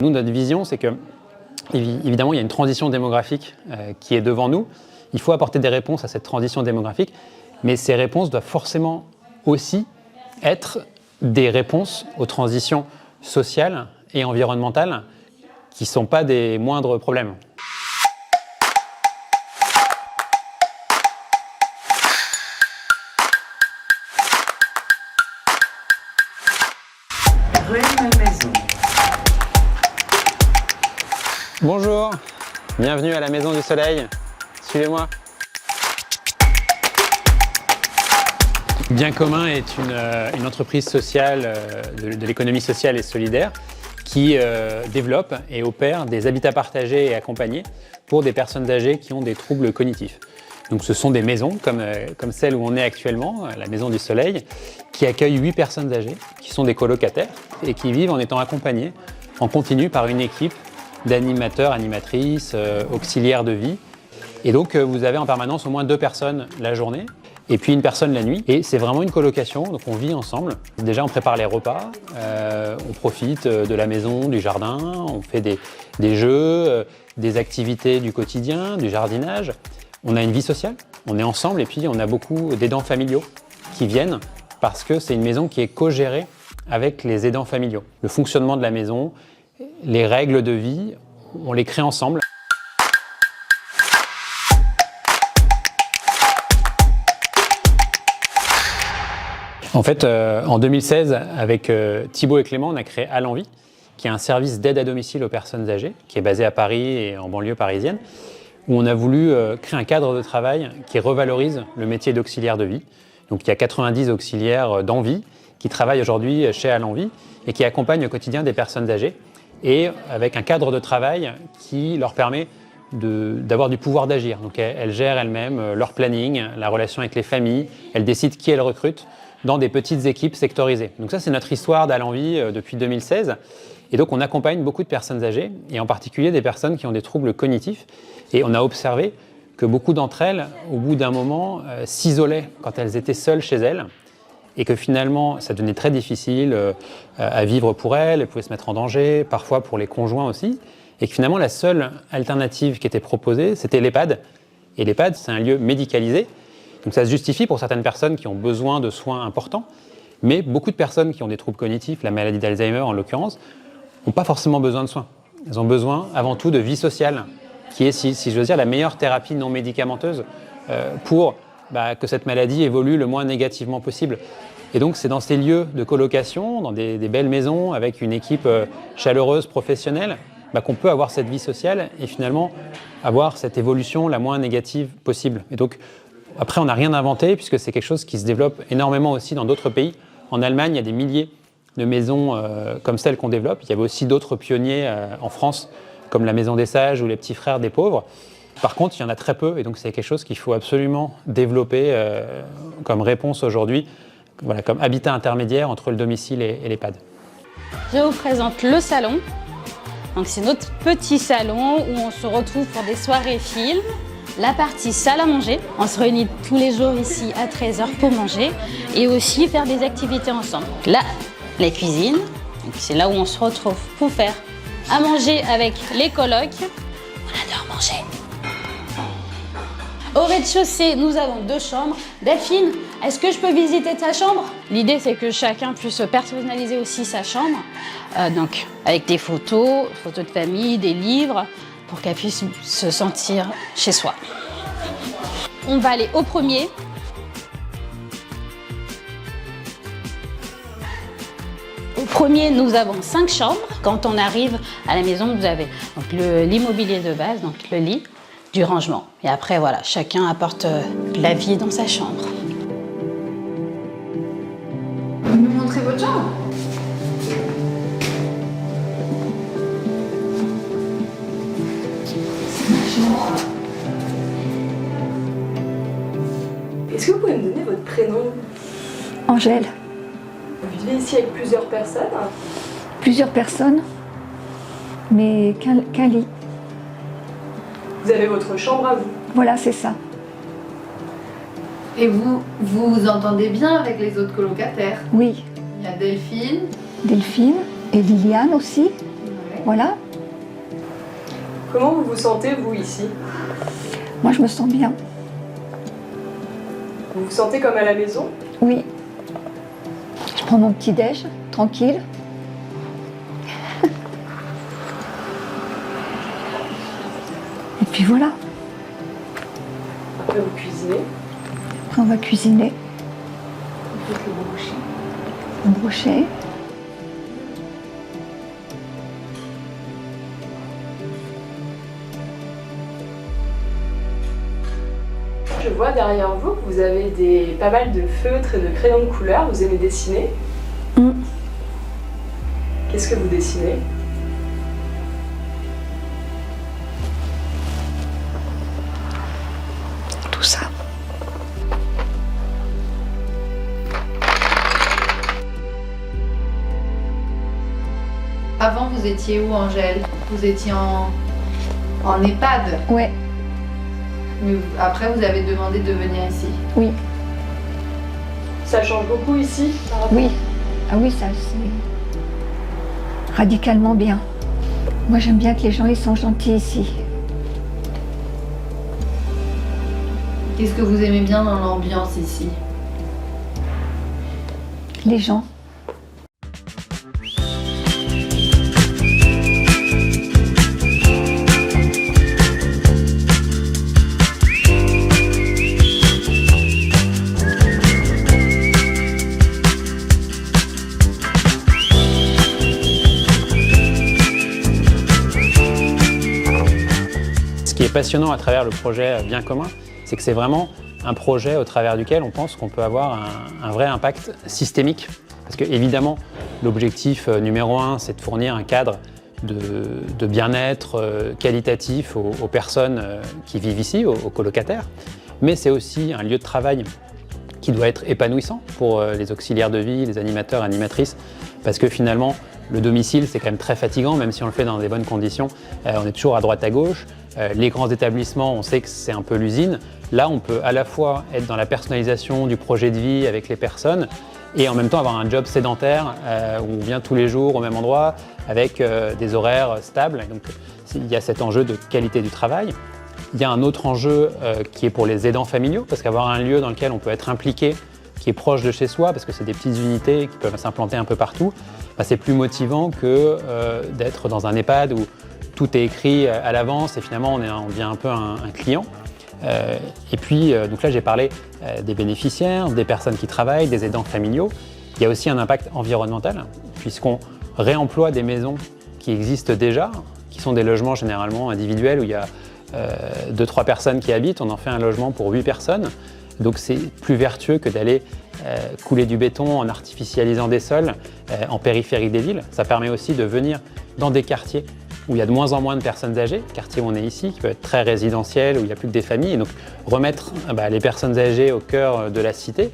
Nous, notre vision, c'est que, évidemment, il y a une transition démographique qui est devant nous. Il faut apporter des réponses à cette transition démographique, mais ces réponses doivent forcément aussi être des réponses aux transitions sociales et environnementales qui ne sont pas des moindres problèmes. Bonjour, bienvenue à la Maison du Soleil. Suivez-moi. Bien commun est une entreprise sociale de l'économie sociale et solidaire qui développe et opère des habitats partagés et accompagnés pour des personnes âgées qui ont des troubles cognitifs. Donc ce sont des maisons comme celle où on est actuellement, la Maison du Soleil, qui accueille 8 personnes âgées qui sont des colocataires et qui vivent en étant accompagnées en continu par une équipe d'animateurs, animatrices, auxiliaires de vie. Et donc vous avez en permanence au moins 2 personnes la journée et puis une personne la nuit. Et c'est vraiment une colocation, donc on vit ensemble. Déjà on prépare les repas, on profite de la maison, du jardin, on fait des jeux, des activités du quotidien, du jardinage. On a une vie sociale, on est ensemble et puis on a beaucoup d'aidants familiaux qui viennent parce que c'est une maison qui est co-gérée avec les aidants familiaux. Le fonctionnement de la maison, les règles de vie, on les crée ensemble. En fait, en 2016, avec Thibaut et Clément, on a créé À l'Envie, qui est un service d'aide à domicile aux personnes âgées, qui est basé à Paris et en banlieue parisienne, où on a voulu créer un cadre de travail qui revalorise le métier d'auxiliaire de vie. Donc il y a 90 auxiliaires d'Envie qui travaillent aujourd'hui chez À l'Envie et qui accompagnent au quotidien des personnes âgées, et avec un cadre de travail qui leur permet d'avoir du pouvoir d'agir. Donc elles gèrent elles-mêmes leur planning, la relation avec les familles, elles décident qui elles recrutent dans des petites équipes sectorisées. Donc ça, c'est notre histoire d'À l'Envie depuis 2016. Et donc on accompagne beaucoup de personnes âgées, et en particulier des personnes qui ont des troubles cognitifs. Et on a observé que beaucoup d'entre elles, au bout d'un moment, s'isolaient quand elles étaient seules chez elles, et que finalement, ça devenait très difficile à vivre pour elles pouvaient se mettre en danger, parfois pour les conjoints aussi, et que finalement, la seule alternative qui était proposée, c'était l'EHPAD. Et l'EHPAD, c'est un lieu médicalisé, donc ça se justifie pour certaines personnes qui ont besoin de soins importants, mais beaucoup de personnes qui ont des troubles cognitifs, la maladie d'Alzheimer en l'occurrence, n'ont pas forcément besoin de soins. Elles ont besoin avant tout de vie sociale, qui est, si j'ose dire, la meilleure thérapie non médicamenteuse pour que cette maladie évolue le moins négativement possible. Et donc c'est dans ces lieux de colocation, dans des belles maisons, avec une équipe chaleureuse, professionnelle, qu'on peut avoir cette vie sociale et finalement avoir cette évolution la moins négative possible. Et donc après, on n'a rien inventé, puisque c'est quelque chose qui se développe énormément aussi dans d'autres pays. En Allemagne, il y a des milliers de maisons comme celles qu'on développe. Il y avait aussi d'autres pionniers en France, comme la Maison des Sages ou les Petits Frères des Pauvres. Par contre, il y en a très peu, et donc c'est quelque chose qu'il faut absolument développer comme réponse aujourd'hui, voilà, comme habitat intermédiaire entre le domicile et l'EHPAD. Je vous présente le salon. Donc c'est notre petit salon où on se retrouve pour des soirées films. La partie salle à manger, on se réunit tous les jours ici à 13h pour manger et aussi faire des activités ensemble. Là, la cuisine, c'est là où on se retrouve pour faire à manger avec les colocs. On adore manger. Au rez-de-chaussée, nous avons 2 chambres. Delphine, est-ce que je peux visiter ta chambre? L'idée, c'est que chacun puisse personnaliser aussi sa chambre, donc avec des photos de famille, des livres, pour qu'elle puisse se sentir chez soi. On va aller au premier. Au premier, nous avons 5 chambres. Quand on arrive à la maison, vous avez l'immobilier de base, donc le lit, du rangement. Et après, voilà, chacun apporte la vie dans sa chambre. Vous me montrez votre chambre? C'est ma chambre. Est-ce que vous pouvez me donner votre prénom? Angèle. Vous vivez ici avec plusieurs personnes? Plusieurs personnes, mais qu'un lit. Vous avez votre chambre à vous? Voilà, c'est ça. Et vous vous entendez bien avec les autres colocataires? Oui. Il y a Delphine. Delphine et Liliane aussi. Ouais. Voilà, Comment vous vous sentez, vous, ici? moi je me sens bien. Vous vous sentez comme à la maison? Oui. Je prends mon petit déj, tranquille. Et puis voilà, Après, vous cuisinez. après on va cuisiner, Vous faites le brochet. un brochet. Je vois derrière vous que vous avez pas mal de feutres et de crayons de couleur. Vous aimez dessiner? Mm. Qu'est-ce que vous dessinez? Tout ça. Avant, vous étiez où, Angèle? Vous étiez en EHPAD. Ouais, Mais après, vous avez demandé de venir ici. oui, Ça change beaucoup ici par rapport- oui. Ah oui, ça c'est radicalement bien. Moi j'aime bien que les gens ils sont gentils ici. Qu'est-ce que vous aimez bien dans l'ambiance ici? Les gens. Ce qui est passionnant à travers le projet Bien commun, c'est que c'est vraiment un projet au travers duquel on pense qu'on peut avoir un vrai impact systémique. Parce que évidemment, l'objectif numéro un, c'est de fournir un cadre de bien-être qualitatif aux personnes qui vivent ici, aux colocataires. Mais c'est aussi un lieu de travail qui doit être épanouissant pour les auxiliaires de vie, les animateurs, animatrices, parce que finalement, le domicile, c'est quand même très fatigant, même si on le fait dans des bonnes conditions. On est toujours à droite à gauche. Les grands établissements, on sait que c'est un peu l'usine. Là, on peut à la fois être dans la personnalisation du projet de vie avec les personnes et en même temps avoir un job sédentaire où on vient tous les jours au même endroit avec des horaires stables. Donc, il y a cet enjeu de qualité du travail. Il y a un autre enjeu qui est pour les aidants familiaux, parce qu'avoir un lieu dans lequel on peut être impliqué, qui est proche de chez soi, parce que c'est des petites unités qui peuvent s'implanter un peu partout, bah, c'est plus motivant que d'être dans un EHPAD où tout est écrit à l'avance et finalement on devient un peu un client. Et puis, donc là j'ai parlé des bénéficiaires, des personnes qui travaillent, des aidants familiaux. Il y a aussi un impact environnemental, puisqu'on réemploie des maisons qui existent déjà, qui sont des logements généralement individuels où il y a 2-3 personnes qui habitent, on en fait un logement pour 8 personnes. Donc c'est plus vertueux que d'aller couler du béton en artificialisant des sols en périphérie des villes. Ça permet aussi de venir dans des quartiers où il y a de moins en moins de personnes âgées, quartier où on est ici, qui peut être très résidentiel, où il n'y a plus que des familles, et donc remettre les personnes âgées au cœur de la cité,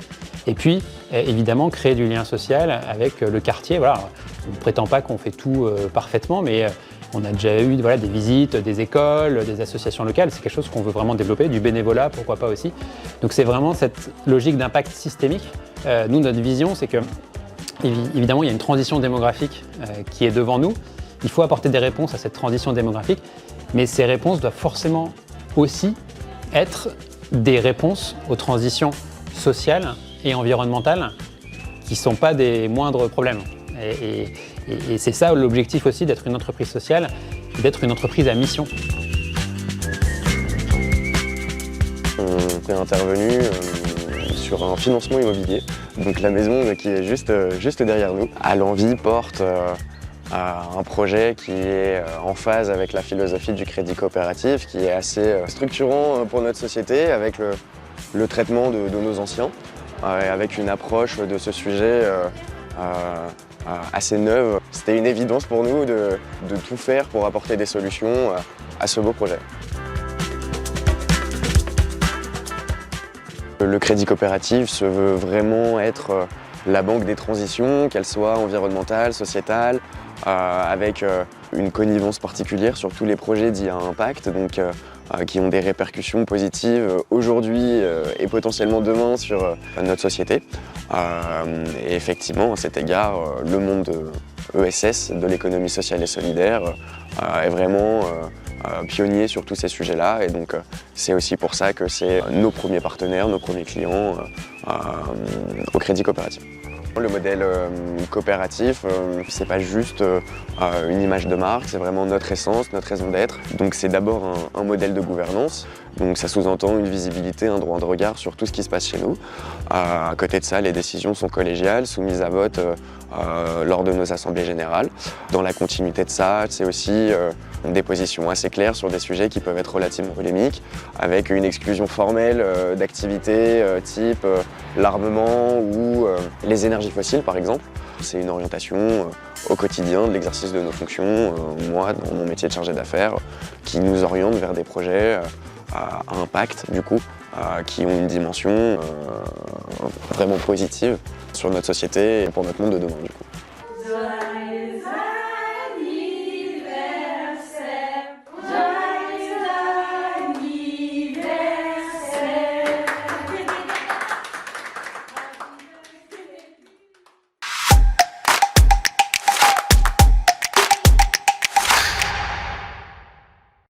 et puis évidemment créer du lien social avec le quartier. Voilà. On ne prétend pas qu'on fait tout parfaitement, mais on a déjà eu des visites, des écoles, des associations locales, c'est quelque chose qu'on veut vraiment développer, du bénévolat, pourquoi pas aussi. Donc c'est vraiment cette logique d'impact systémique. Nous, notre vision, c'est que, évidemment, il y a une transition démographique qui est devant nous. Il faut apporter des réponses à cette transition démographique, mais ces réponses doivent forcément aussi être des réponses aux transitions sociales et environnementales qui ne sont pas des moindres problèmes. Et c'est ça l'objectif aussi d'être une entreprise sociale, d'être une entreprise à mission. On est intervenu sur un financement immobilier, donc la maison qui est juste derrière nous. À l'envie porte un projet qui est en phase avec la philosophie du crédit coopératif, qui est assez structurant pour notre société avec le traitement de nos anciens, avec une approche de ce sujet assez neuve. C'était une évidence pour nous de tout faire pour apporter des solutions à ce beau projet. Le crédit coopératif se veut vraiment être la banque des transitions, qu'elles soient environnementales, sociétales, avec une connivence particulière sur tous les projets dits à impact, donc qui ont des répercussions positives aujourd'hui et potentiellement demain sur notre société. Et effectivement, à cet égard, le monde ESS de l'économie sociale et solidaire, est vraiment pionnier sur tous ces sujets-là. Et donc c'est aussi pour ça que c'est nos premiers partenaires, nos premiers clients au Crédit Coopératif. Le modèle coopératif, c'est pas juste une image de marque, c'est vraiment notre essence, notre raison d'être. Donc c'est d'abord un modèle de gouvernance, donc ça sous-entend une visibilité, un droit de regard sur tout ce qui se passe chez nous. À côté de ça, les décisions sont collégiales, soumises à vote lors de nos assemblées générales. Dans la continuité de ça, c'est aussi des positions assez claires sur des sujets qui peuvent être relativement polémiques, avec une exclusion formelle d'activités type l'armement ou les énergies fossiles par exemple. C'est une orientation au quotidien de l'exercice de nos fonctions, moi dans mon métier de chargé d'affaires, qui nous oriente vers des projets à impact du coup, qui ont une dimension vraiment positive sur notre société et pour notre monde de demain du coup.